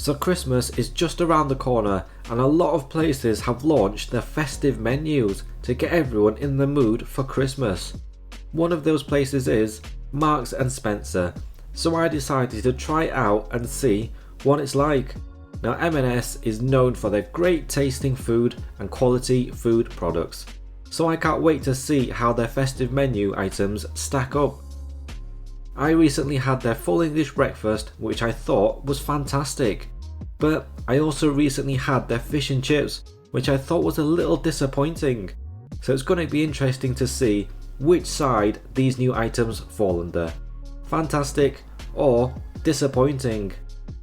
So Christmas is just around the corner and a lot of places have launched their festive menus to get everyone in the mood for Christmas. One of those places is Marks and Spencer, so I decided to try it out and see what it's like. Now M&S is known for their great tasting food and quality food products, so I can't wait to see how their festive menu items stack up. I recently had their full English breakfast, which I thought was fantastic, but I also recently had their fish and chips, which I thought was a little disappointing. So it's going to be interesting to see which side these new items fall under. Fantastic or disappointing?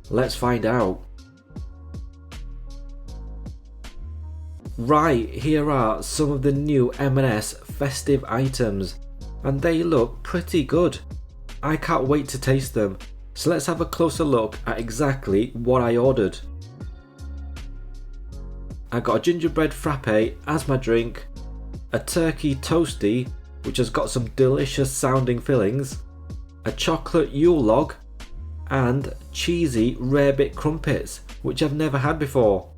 Let's find out. Right, here are some of the new M&S festive items, and they look pretty good. I can't wait to taste them, so let's have a closer look at exactly what I ordered. I got a gingerbread frappe as my drink, a turkey toasty which has got some delicious sounding fillings, a chocolate Ulog, and cheesy rarebit crumpets which I've never had before.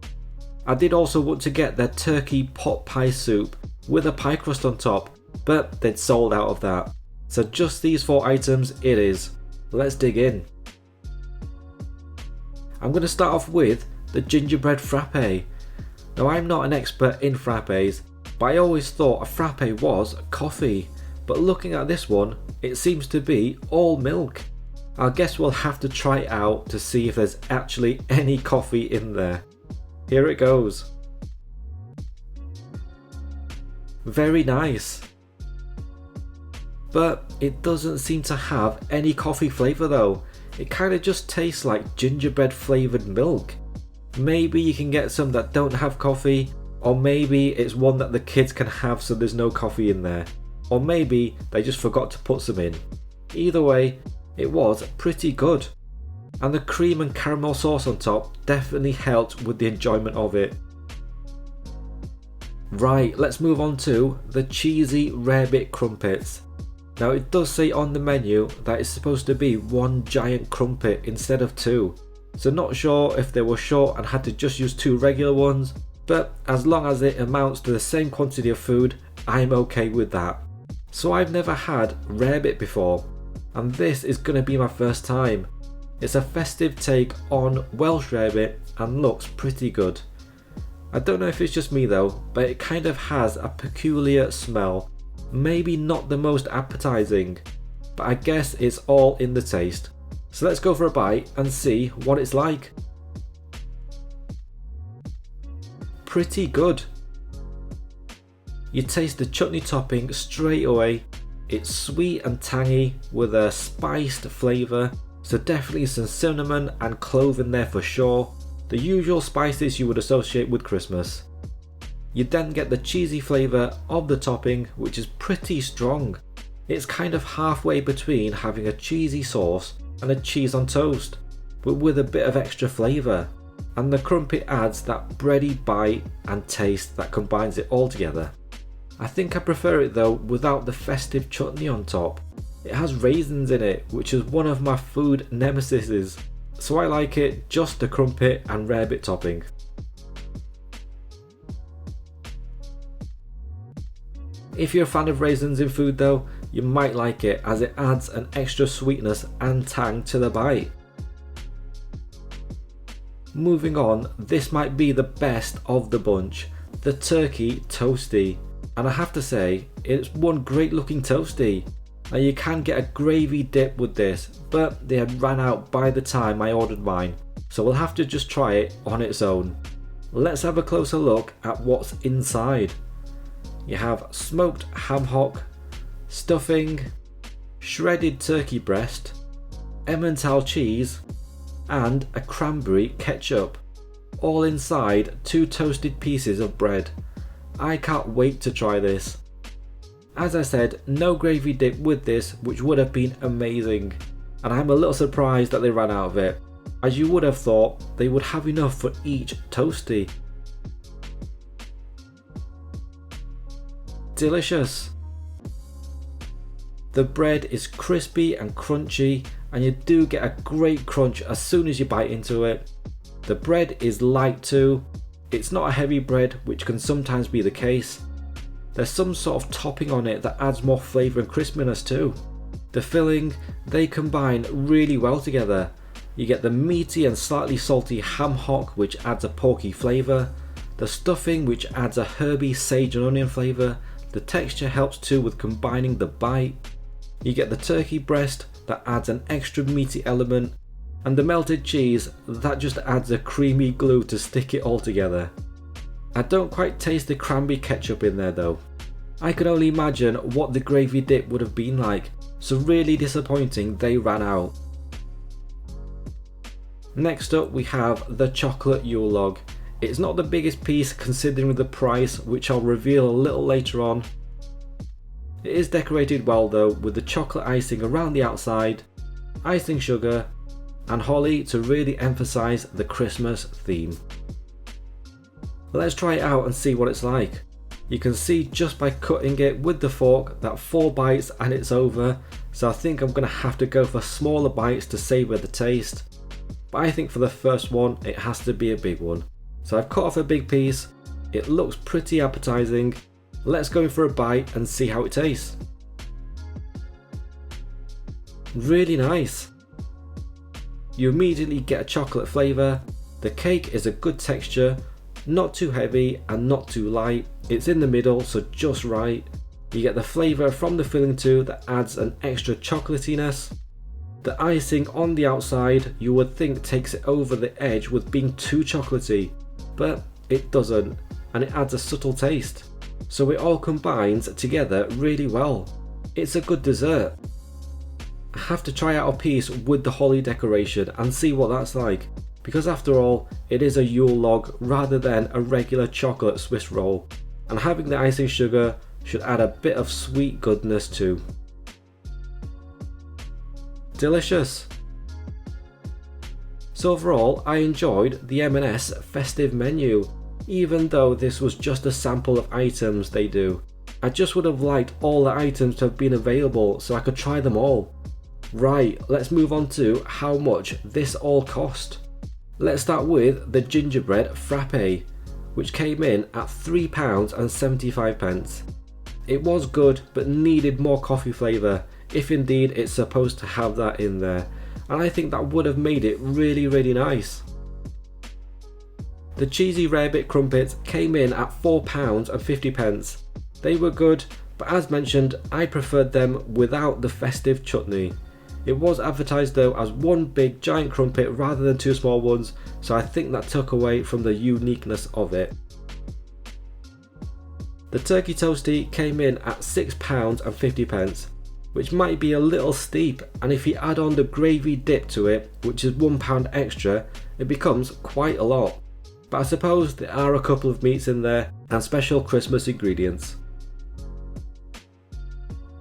I did also want to get their turkey pot pie soup with a pie crust on top, but they'd sold out of that. So just these 4 items it is. Let's dig in. I'm going to start off with the gingerbread frappe. Now I'm not an expert in frappes, but I always thought a frappe was coffee. But looking at this one, it seems to be all milk. I guess we'll have to try it out to see if there's actually any coffee in there. Here it goes. Very nice. But it doesn't seem to have any coffee flavour though. It kind of just tastes like gingerbread flavoured milk. Maybe you can get some that don't have coffee, or maybe it's one that the kids can have so there's no coffee in there. Or maybe they just forgot to put some in. Either way, it was pretty good. And the cream and caramel sauce on top definitely helped with the enjoyment of it. Right, let's move on to the cheesy rarebit crumpets. Now it does say on the menu that it's supposed to be 1 giant crumpet instead of 2. So not sure if they were short and had to just use 2 regular ones, but as long as it amounts to the same quantity of food, I'm okay with that. So I've never had rarebit before, and this is going to be my first time. It's a festive take on Welsh rarebit and looks pretty good. I don't know if it's just me though, but it kind of has a peculiar smell. Maybe not the most appetizing, but I guess it's all in the taste. So let's go for a bite and see what it's like. Pretty good. You taste the chutney topping straight away. It's sweet and tangy with a spiced flavour, so definitely some cinnamon and clove in there for sure. The usual spices you would associate with Christmas. You then get the cheesy flavour of the topping, which is pretty strong. It's kind of halfway between having a cheesy sauce and a cheese on toast, but with a bit of extra flavour. And the crumpet adds that bready bite and taste that combines it all together. I think I prefer it though without the festive chutney on top. It has raisins in it, which is one of my food nemesises, so I like it just the crumpet and rarebit topping. If you're a fan of raisins in food though, you might like it as it adds an extra sweetness and tang to the bite. Moving on, this might be the best of the bunch, the turkey toasty. And I have to say, it's one great looking toasty. Now you can get a gravy dip with this, but they had ran out by the time I ordered mine, so we'll have to just try it on its own. Let's have a closer look at what's inside. You have smoked ham hock, stuffing, shredded turkey breast, Emmental cheese, and a cranberry ketchup, all inside 2 toasted pieces of bread. I can't wait to try this. As I said, no gravy dip with this, which would have been amazing, and I'm a little surprised that they ran out of it, as you would have thought they would have enough for each toasty. Delicious. The bread is crispy and crunchy, and you do get a great crunch as soon as you bite into it. The bread is light too. It's not a heavy bread, which can sometimes be the case. There's some sort of topping on it that adds more flavour and crispiness too. The filling, they combine really well together. You get the meaty and slightly salty ham hock, which adds a porky flavour. The stuffing, which adds a herby sage and onion flavour. The texture helps too with combining the bite. You get the turkey breast that adds an extra meaty element. And the melted cheese, that just adds a creamy glue to stick it all together. I don't quite taste the cranberry ketchup in there though. I can only imagine what the gravy dip would have been like, so really disappointing they ran out. Next up we have the chocolate Ulog. It's not the biggest piece considering the price, which I'll reveal a little later on. It is decorated well though, with the chocolate icing around the outside, icing sugar, and holly to really emphasise the Christmas theme. Let's try it out and see what it's like. You can see just by cutting it with the fork that 4 bites and it's over, so I think I'm going to have to go for smaller bites to savour the taste. But I think for the first one it has to be a big one. So I've cut off a big piece, it looks pretty appetising. Let's go in for a bite and see how it tastes. Really nice. You immediately get a chocolate flavour. The cake is a good texture, not too heavy and not too light. It's in the middle, so just right. You get the flavour from the filling too that adds an extra chocolatiness. The icing on the outside you would think takes it over the edge with being too chocolatey, but it doesn't, and it adds a subtle taste. So it all combines together really well. It's a good dessert. I have to try out a piece with the holly decoration and see what that's like, because after all it is a Yule log rather than a regular chocolate Swiss roll, and having the icing sugar should add a bit of sweet goodness too. Delicious. So overall I enjoyed the M&S festive menu, even though this was just a sample of items they do. I just would have liked all the items to have been available so I could try them all. Right, let's move on to how much this all cost. Let's start with the Gingerbread Frappe, which came in at £3.75. It was good but needed more coffee flavour, if indeed it's supposed to have that in there, and I think that would have made it really nice. The cheesy rarebit crumpets came in at £4.50. They were good, but as mentioned I preferred them without the festive chutney. It was advertised though as one big giant crumpet rather than 2 small ones, so I think that took away from the uniqueness of it. The turkey toasty came in at £6.50, which might be a little steep, and if you add on the gravy dip to it, which is £1 extra, it becomes quite a lot. But I suppose there are a couple of meats in there and special Christmas ingredients.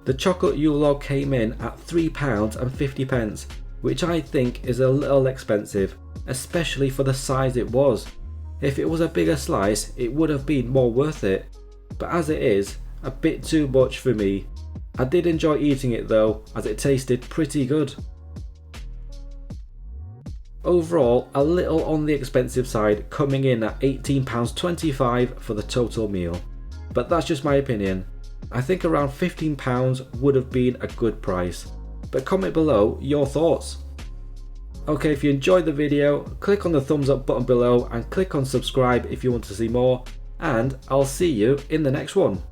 The chocolate Yule log came in at £3.50, which I think is a little expensive, especially for the size it was. If it was a bigger slice it would have been more worth it, but as it is, a bit too much for me. I did enjoy eating it though, as it tasted pretty good. Overall, a little on the expensive side, coming in at £18.25 for the total meal. But that's just my opinion. I think around £15 would have been a good price. But comment below your thoughts. Okay, if you enjoyed the video, click on the thumbs up button below and click on subscribe if you want to see more. And I'll see you in the next one.